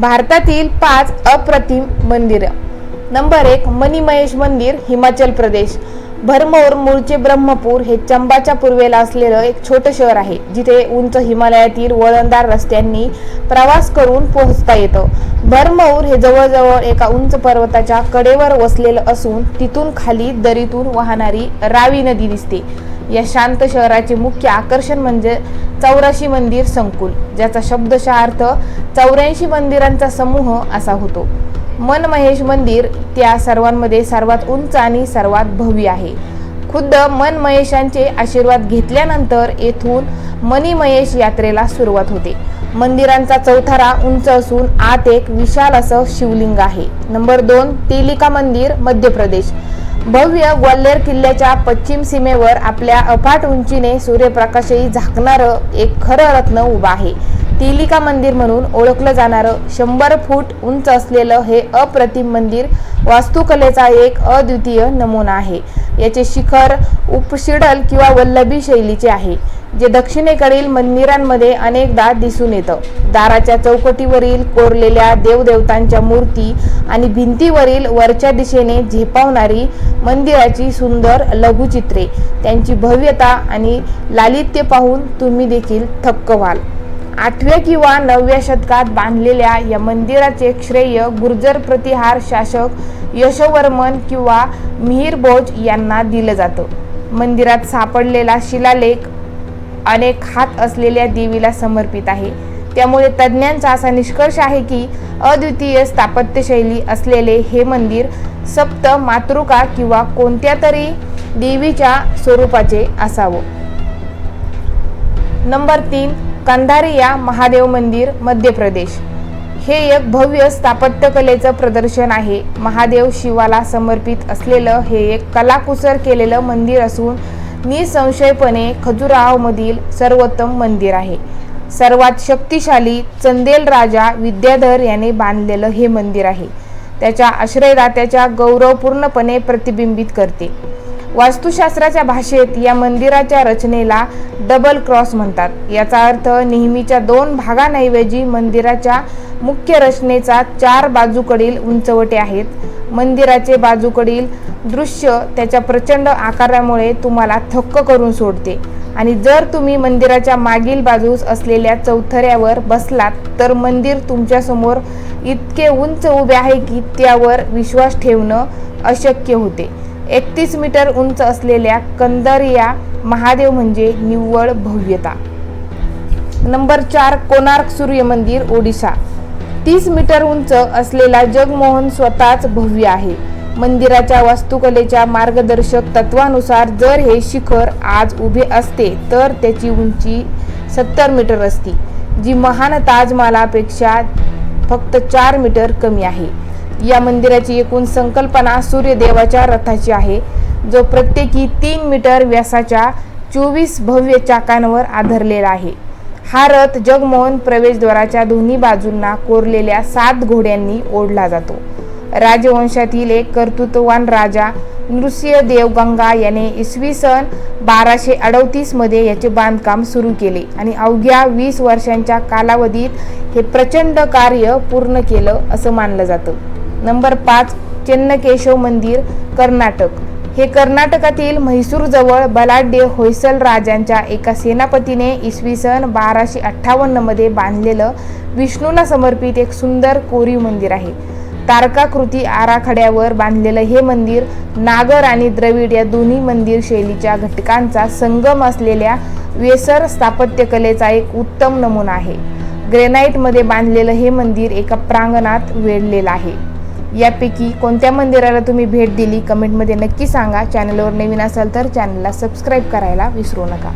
भारतातील 5 अप्रतिम मंदिर। नंबर 1 मणिमहेश मंदिर, हिमाचल प्रदेश। भरमौर मूळचे ब्रह्मपूर हे चंबाच्या पूर्वेला असलेलं एक छोटं शहर आहे, जिथे उंच हिमालयातील वळणदार रस्त्यांनी प्रवास करून पोहोचता येतं। भरमौर हे जवळजवळ एका उंच पर्वताच्या कडेवर वसलेलं असून तिथून खाली दरीतून वाहणारी रावी नदी दिसते। या शांत शहराचे मुख्य आकर्षण म्हणजे 84 मंदिर संकुल, ज्याचा शब्दशः अर्थ 84 मंदिरांचा समूह असा होतो। मनमहेश मंदिर त्या सर्वांमध्ये सर्वात उंच आणि सर्वात भव्य आहे। खुद्द मनमहेशांचे आशीर्वाद घेतल्यानंतर येथून मणिमहेश यात्रेला सुरुवात होते। मंदिरांचा चौथरा उंच असून आत एक विशाल असं शिवलिंग आहे। नंबर 2 तिलिका मंदिर, मध्य प्रदेश। भव्य ग्वाल्हेर किल्ल्याच्या पश्चिम सीमेवर आपल्या अफाट उंचीने सूर्यप्रकाशही झाकणारं एक खरं रत्न उभा आहे। तिलिका मंदिर म्हणून ओळखलं जाणारं 100 फूट उंच असलेलं हे अप्रतिम मंदिर वास्तुकलेचा एक अद्वितीय नमुना आहे। याचे शिखर उपशिडल किंवा वल्लभी शैलीचे आहे, जे दक्षिणेकडील मंदिरांमध्ये अनेकदा दिसून येतं। दाराच्या चौकटीवरील कोरलेल्या देवदेवतांच्या मूर्ती आणि भिंतीवरील वरच्या दिशेने झेपावणारी मंदिराची सुंदर लघुचित्रे, त्यांची भव्यता आणि लालित्य पाहून तुम्ही देखील थक्क व्हाल। 8व्या किंवा 9व्या शतकात बांधलेल्या या मंदिराचे श्रेय गुर्जर प्रतिहार शासक यशोवर्मन किंवा मिहिर भोज यांना दिलं जातं। मंदिरात सापडलेला शिलालेख अनेक हात असलेल्या देवीला समर्पित आहे, त्यामुळे तज्ज्ञांचा असा निष्कर्ष आहे की अद्वितीय स्थापत्यशैली असलेले हे मंदिर सप्त मातृका किंवा कोणत्या तरी देवीच्या स्वरूपाचे असावं। नंबर 3 कंधारिया महादेव मंदिर, मध्य प्रदेश। हे एक भव्य स्थापत्यकलेचं प्रदर्शन आहे। महादेव शिवाला समर्पित असलेलं हे एक कलाकुसर केलेलं मंदिर असून निसंशयपणे खजुराहोमधील सर्वोत्तम मंदिर आहे। सर्वात शक्तिशाली चंदेल राजा विद्याधर याने बांधलेलं हे मंदिर आहे, त्याच्या आश्रयदात्याच्या गौरव पूर्णपणे प्रतिबिंबित करते। वास्तुशास्त्राच्या भाषेत या मंदिराच्या रचनेला डबल क्रॉस म्हणतात। याचा अर्थ नेहमीच्या 2 भागांऐवजी मंदिराच्या मुख्य रचनेचा 4 बाजूकडील उंचवटे आहेत। मंदिराचे बाजूकडील दृश्य त्याच्या प्रचंड आकारामुळे तुम्हाला थक्क करून सोडते, आणि जर तुम्ही मंदिराच्या मागील बाजूस असलेल्या चौथऱ्यावर बसलात तर मंदिर तुमच्यासमोर इतके उंच उभे आहे की त्यावर विश्वास ठेवणं अशक्य होते। 31 मीटर उंच असलेल्या कंधारिया महादेव म्हणजे निव्वळ भव्यता। नंबर 4 कोणार्क सूर्य मंदिर, ओडिशा। 30 मीटर उंच असलेला जगमोहन स्वतःच भव्य आहे। मंदिराच्या वास्तुकलेच्या मार्गदर्शक तत्वानुसार जर हे शिखर आज उभे असते तर त्याची उंची 70 मीटर असती, जी महान ताजमहालापेक्षा फक्त 4 मीटर कमी आहे। या मंदिराची एकूण संकल्पना सूर्यदेवाच्या रथाची आहे, जो प्रत्येकी 3 मीटर व्यासाच्या 24 भव्य चाकांवर आधारलेला आहे। हा रथ जगमोहन प्रवेशद्वाराच्या दोन्ही बाजूंना कोरलेल्या 7 घोड्यांनी ओढला जातो। राजवंशातील एक कर्तृत्ववान राजा नृसिंहदेव गंगा याने इसवी सन 1238 मध्ये याचे बांधकाम सुरू केले आणि अवघ्या 20 वर्षांच्या कालावधीत हे प्रचंड कार्य पूर्ण केलं असं मानलं जातं। नंबर 5 चेन्नकेशव मंदिर, कर्नाटक। हे कर्नाटकातील म्हैसूर जवळ बलाढ्य होयसल राजांच्या एका सेनापतीने इसवी सन 1258 मध्ये बांधलेलं विष्णूला समर्पित एक सुंदर कोरीव मंदिर आहे। तारकाकृती आराखड्यावर बांधलेलं हे मंदिर नागर आणि द्रविड या दोन्ही मंदिर शैलीच्या घटकांचा संगम असलेल्या वेसर स्थापत्यकलेचा एक उत्तम नमुना आहे। ग्रेनाइटमध्ये बांधलेलं हे मंदिर एका प्रांगणात वेढलेलं आहे। यापैकी कोणत्या मंदिराला तुम्ही भेट दिली कमेंटमध्ये नक्की सांगा। चॅनलवर नवीन असाल तर चॅनलला सबस्क्राईब करायला विसरू नका।